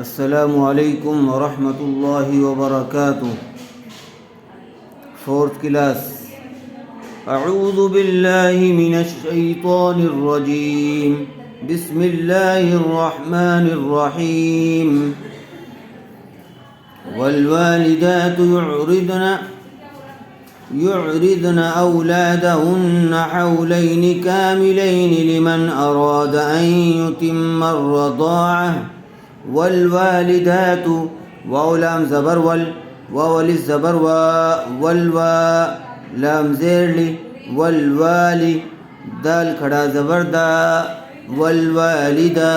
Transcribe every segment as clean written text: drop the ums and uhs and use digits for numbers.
السلام علیکم ورحمۃ اللہ وبرکاتہ۔ Fourth class. اعوذ باللہ من الشیطان الرجیم، بسم اللہ الرحمن الرحیم۔ والوالدات يعرضن أولادهن حولين كاملين لمن أراد أن يتم الرضاعة والوالدات واو لام زبر واو الزبر والوا لام زیر لی والوالی دال کھڑا زبر دا والوالدہ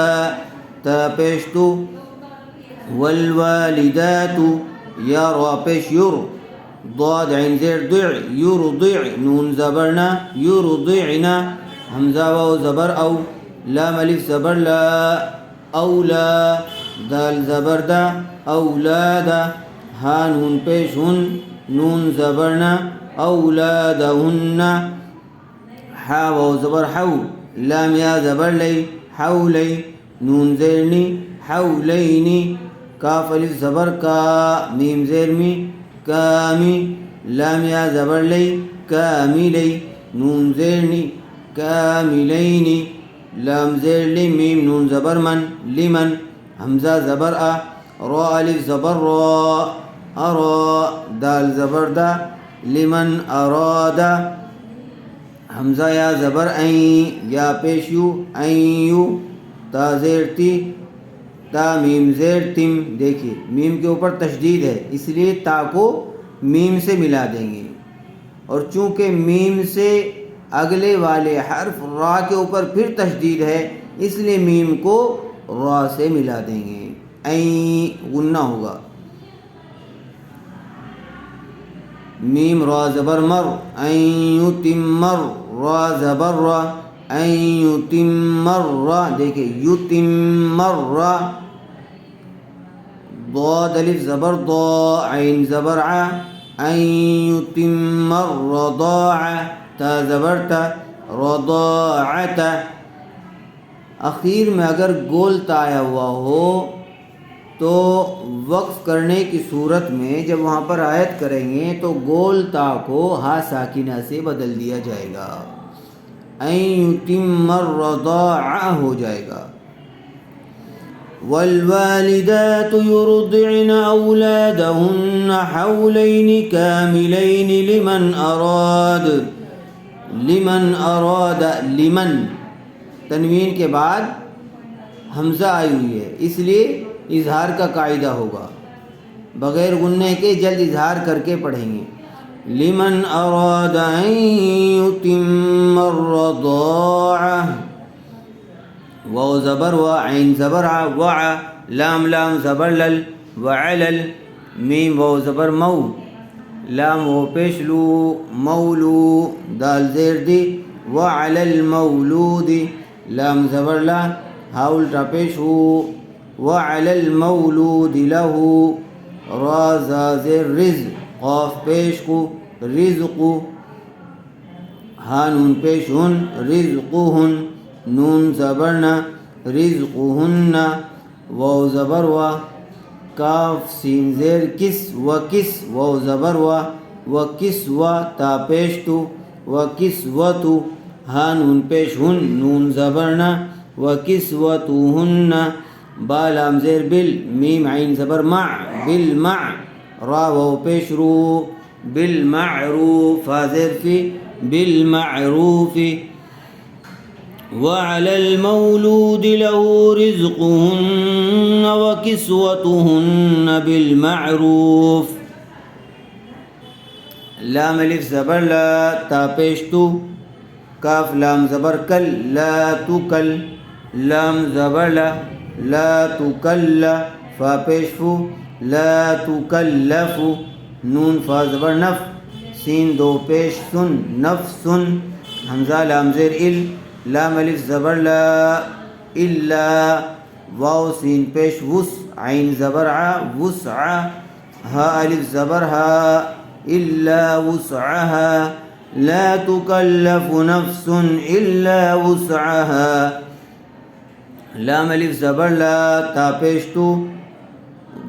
تا پیشتو والوالدات یا را پیش یر ضاد عین زیر ضع یرضع نون زبرنا یرضعنا حمزہ واو زبر او لام الف زبر لا اولا دال زبر دا اولادا ہا نون پیش ہن نون زبرنا اولادہن حا واو زبر حو لام یا زبر لی حولی نون زیرنی حولینی کاف الف زبر کا میم زیرمی کامی لام یا زبر لی کاملی نون زیرنی کاملینی لام زیر لی میم نون زبر من لمن حمزہ زبر را الف زبر را ارا دال زبر دا لمن ارادا حمزہ یا زبر این یا پیش یو این تا زیر تی تا میم زیر تم۔ دیکھیے میم کے اوپر تشدید ہے، اس لیے تا کو میم سے ملا دیں گے، اور چونکہ میم سے اگلے والے حرف را کے اوپر پھر تشدید ہے، اس لیے میم کو را سے ملا دیں گے، این غنہ ہوگا۔ میم را زبر مر این یتمر را زبر را این یتمر را، دیکھیں یتمر را ضاد الف زبر ضا عین زبر ع این یتمر رضاع تا زبر تا رضاعت۔ اخیر میں اگر گول تا آیا ہوا ہو تو وقف کرنے کی صورت میں جب وہاں پر آیت کریں گے تو گول تا کو ہا ساکنہ سے بدل دیا جائے گا، این یتم الرضاعہ ہو جائے گا۔ والوالدات يرضعن أولادهن حولين كاملين لمن أراد لمن تنوین کے بعد حمزہ آئی ہوئی ہے، اس لیے اظہار کا قاعدہ ہوگا، بغیر غننے کے جلد اظہار کر کے پڑھیں گے۔ لمن اراد ان یتم الرضاعہ واو زبر و عین زبر وع لام زبر لل وعلل میم واو زبر مو لام و پیش لو مولو دال زیر دی وعلى المولود لام زبر لا ہاول تا پیش ہو وعلى المولود له را زیر رز قاف پیش کو رزق ہا نون پیش ہن رزقہن نون زبرنا رزقہن واو زبر و کاف سین زیر کس و کس واو زبر و کس و تا پیش تو و کس و تو ہا نون پیش ہن نون زبرنا و کس و تو ہن با لام زیر بل میم عین زبر مع بالمع را واو پیش رو بالمعروف ہا زیر فی بالمعروف وعلى المولود له رزقهن وكسوتهن بالمعروف لام الف زبر لا تا پیشتو کاف لام زبر کل لا تکل لام زبر لا تکل فا پیشفو لا تکلف نون فا زبر نف سین دو پیش سن نفسن حمزہ لام زیر لام الف زبر لا الا واو سین پیش وس عین زبر ع وسع ہا الف زبر ہا الا وسعها لا تكلف نفس الا وسعها لام الف زبر لا تا پیش تو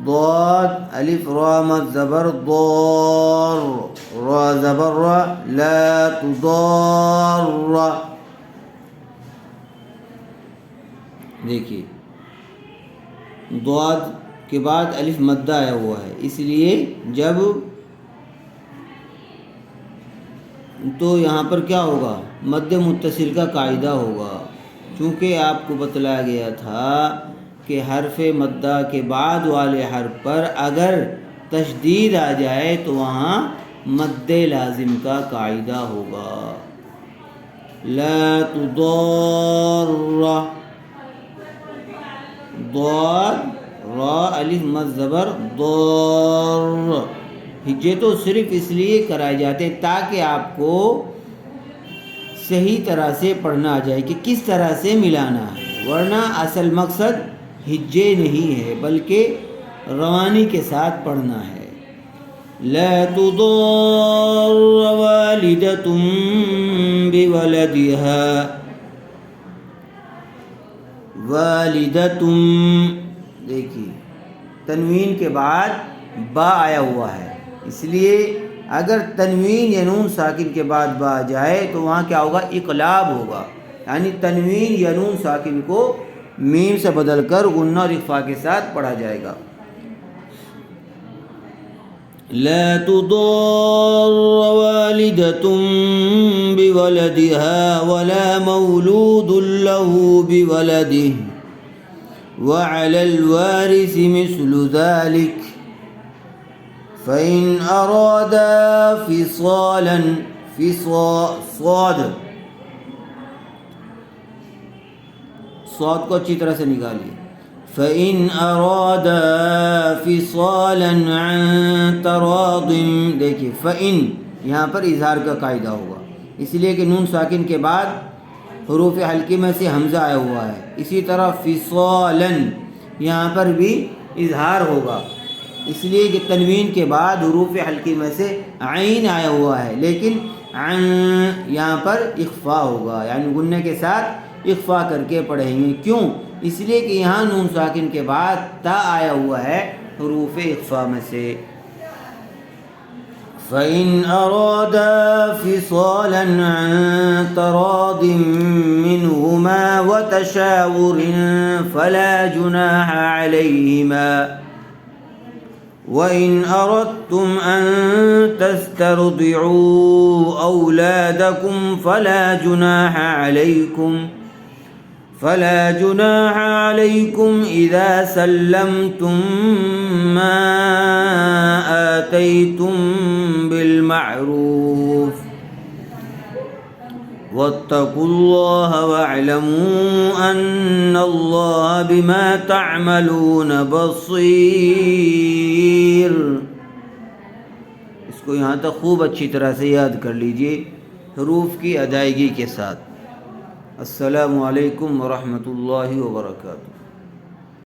ضاد الف را مد زبر ضار را زبر را لا تضار. دیکھیے ضاد کے بعد الف مدہ آیا ہوا ہے، اس لیے جب تو یہاں پر کیا ہوگا؟ مد متصل کا قاعدہ ہوگا، چونکہ آپ کو بتلایا گیا تھا کہ حرف مدہ کے بعد والے حرف پر اگر تشدید آ جائے تو وہاں مد لازم کا قاعدہ ہوگا. لا تضار ضاد را الف مد زبر ضار. ہجے تو صرف اس لیے کرائے جاتے تاکہ آپ کو صحیح طرح سے پڑھنا آ جائے کہ کس طرح سے ملانا ہے، ورنہ اصل مقصد ہجے نہیں ہے بلکہ روانی کے ساتھ پڑھنا ہے. لا تضار والدة بولدها والدة. دیکھیے تنوین کے بعد با آیا ہوا ہے، اس لیے اگر تنوین یا نون ساکن کے بعد با آ جائے تو وہاں کیا ہوگا؟ اقلاب ہوگا، یعنی تنوین یا نون ساکن کو میم سے بدل کر غنہ اور اخفا کے ساتھ پڑھا جائے گا. لا تضار والدة بولدها ولا مولود له بولده وعلى الوارث مثل ذلك فإن أرادا فصالا صاد کو اچھی طرح سے نکالیے. فَإِنْ أَرَادَا فِصَالًا عَنْ تَرَاضٍ. دیکھیے فَإِنْ یہاں پر اظہار کا قاعدہ ہوگا، اس لیے کہ نون ساکن کے بعد حروف حلقی میں سے حمزہ آیا ہوا ہے. اسی طرح فِصَالًا یہاں پر بھی اظہار ہوگا، اس لیے کہ تنوین کے بعد حروف حلقی میں سے عین آیا ہوا ہے، لیکن عن یہاں پر اخفا ہوگا، یعنی غنّے کے ساتھ اخفا کر کے پڑھیں گے. کیوں؟ اس لیے کہ یہاں نون ساکن کے بعد تا آیا ہوا ہے حروف اخفا میں سے. فَإِنْ أَرَادَا فِصَالًا عَنْ تَرَاضٍ مِّنْهُمَا وَتَشَاوُرٍ فَلَا جُنَاحَ عَلَيْهِمَا وَإِنْ أَرَدْتُمْ أَن تَسْتَرْضِعُوا أَوْلَادَكُمْ فلا جناح عليكم إذا سلمتم ما آتيتم بالمعروف واتقوا الله واعلموا أن الله بما تعملون بصير. اس کو یہاں تک خوب اچھی طرح سے یاد کر لیجئے حروف کی ادائیگی کے ساتھ. السلام علیکم ورحمۃ اللہ وبرکاتہ.